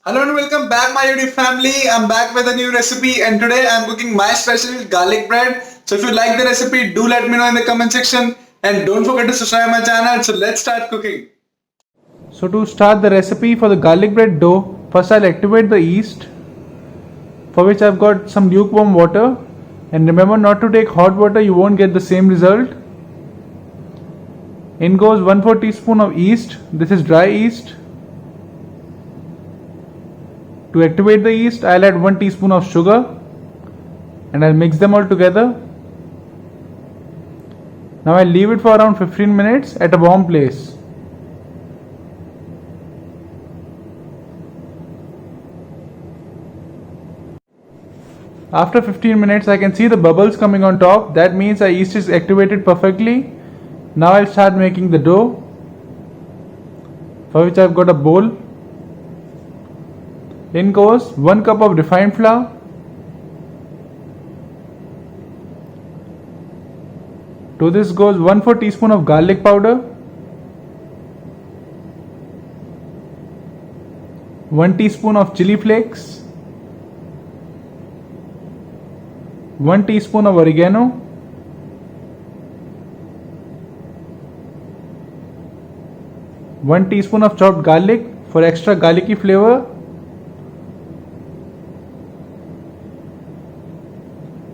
Hello and welcome back my YouTube family. I'm back with a new recipe and today I'm cooking my special garlic bread. So if you like the recipe, do let me know in the comment section and don't forget to subscribe my channel. So let's start cooking. So to start the recipe for the garlic bread dough, first I'll activate the yeast, for which I've got some lukewarm water, and remember not to take hot water, you won't get the same result. In goes 1/4 teaspoon of yeast, this is dry yeast. To activate the yeast, I'll add 1 teaspoon of sugar and I'll mix them all together. Now I'll leave it for around 15 minutes at a warm place. After 15 minutes I can see the bubbles coming on top. That means our yeast is activated perfectly. Now I'll start making the dough, for which I've got a bowl. In goes 1 cup of refined flour, to this goes 1/4 teaspoon of garlic powder, 1 teaspoon of chili flakes, 1 teaspoon of oregano, 1 teaspoon of chopped garlic for extra garlicky flavor,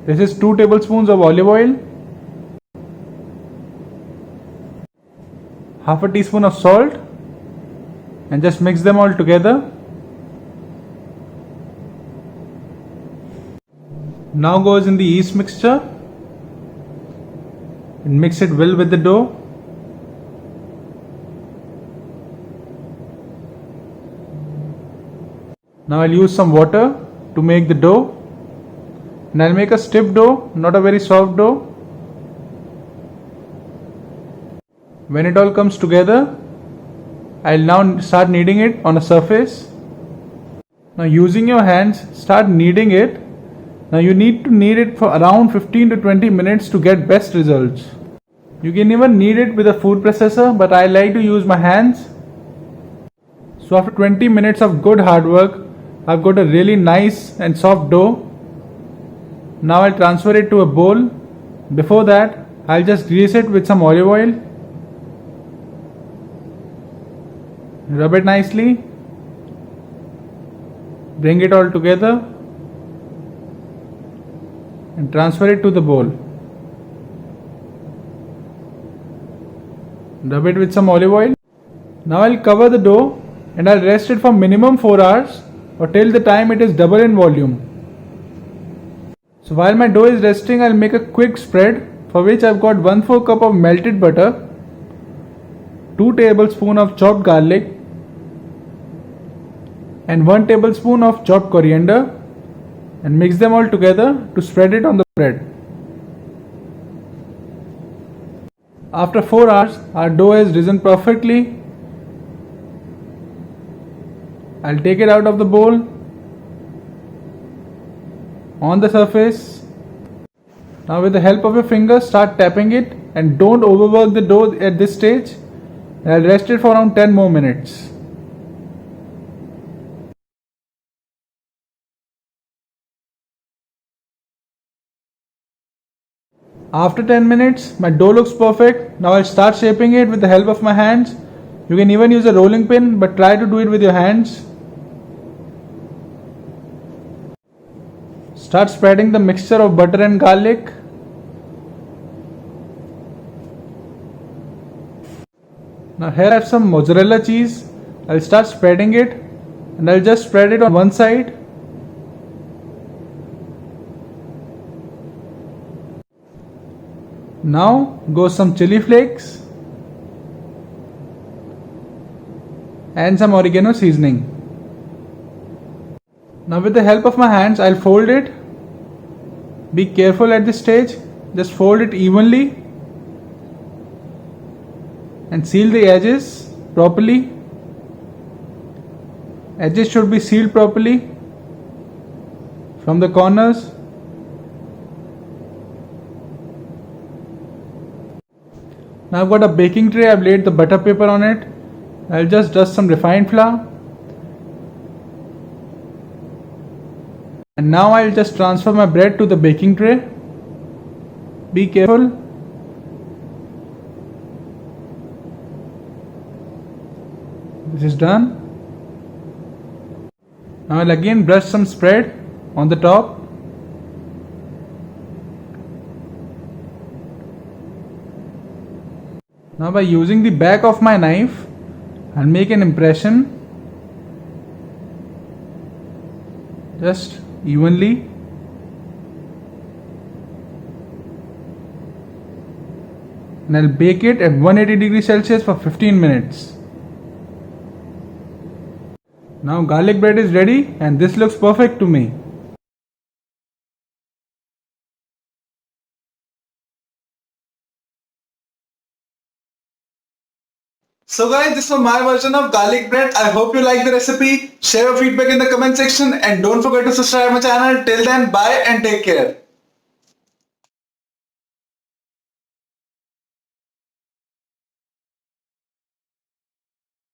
this is 2 tablespoons of olive oil, half a teaspoon of salt, and just mix them all together. Now goes in the yeast mixture and mix it well with the dough. Now I'll use some water to make the dough, and I'll make a stiff dough, not a very soft dough. When it all comes together, I'll now start kneading it on a surface. Now using your hands, start kneading it. Now you need to knead it for around 15 to 20 minutes to get best results. You can even knead it with a food processor, but I like to use my hands. So after 20 minutes of good hard work, I've got a really nice and soft dough. Now I'll transfer it to a bowl. Before that, I'll just grease it with some olive oil. Rub it nicely. Bring it all together and transfer it to the bowl. Rub it with some olive oil. Now I'll cover the dough and I'll rest it for minimum 4 hours or till the time it is double in volume. So while my dough is resting, I'll make a quick spread, for which I've got 1/4 cup of melted butter, 2 tablespoons of chopped garlic, and 1 tablespoon of chopped coriander, and mix them all together to spread it on the bread. After 4 hours, our dough has risen perfectly. I'll take it out of the bowl. On the surface, now with the help of your fingers, start tapping it and don't overwork the dough at this stage. I'll rest it for around 10 more minutes. After 10 minutes, my dough looks perfect. Now I'll start shaping it with the help of my hands. You can even use a rolling pin, but try to do it with your hands. Start spreading the mixture of butter and garlic. Now here I have some mozzarella cheese. I'll start spreading it and I'll just spread it on one side. Now goes some chili flakes and some oregano seasoning. Now with the help of my hands, I'll fold it. Be careful at this stage. Just fold it evenly and seal the edges properly. Edges should be sealed properly from the corners. Now I've got a baking tray. I've laid the butter paper on it. I'll just dust some refined flour And now I'll just transfer my bread to the baking tray. Be careful. This is done. Now I'll again brush some spread on the top. Now by using the back of my knife, I'll make an impression just evenly. And I'll bake it at 180 degrees Celsius for 15 minutes. Now garlic bread is ready and this looks perfect to me. So guys, this was my version of garlic bread. I hope you like the recipe. Share your feedback in the comment section and don't forget to subscribe my channel. Till then, bye and take care.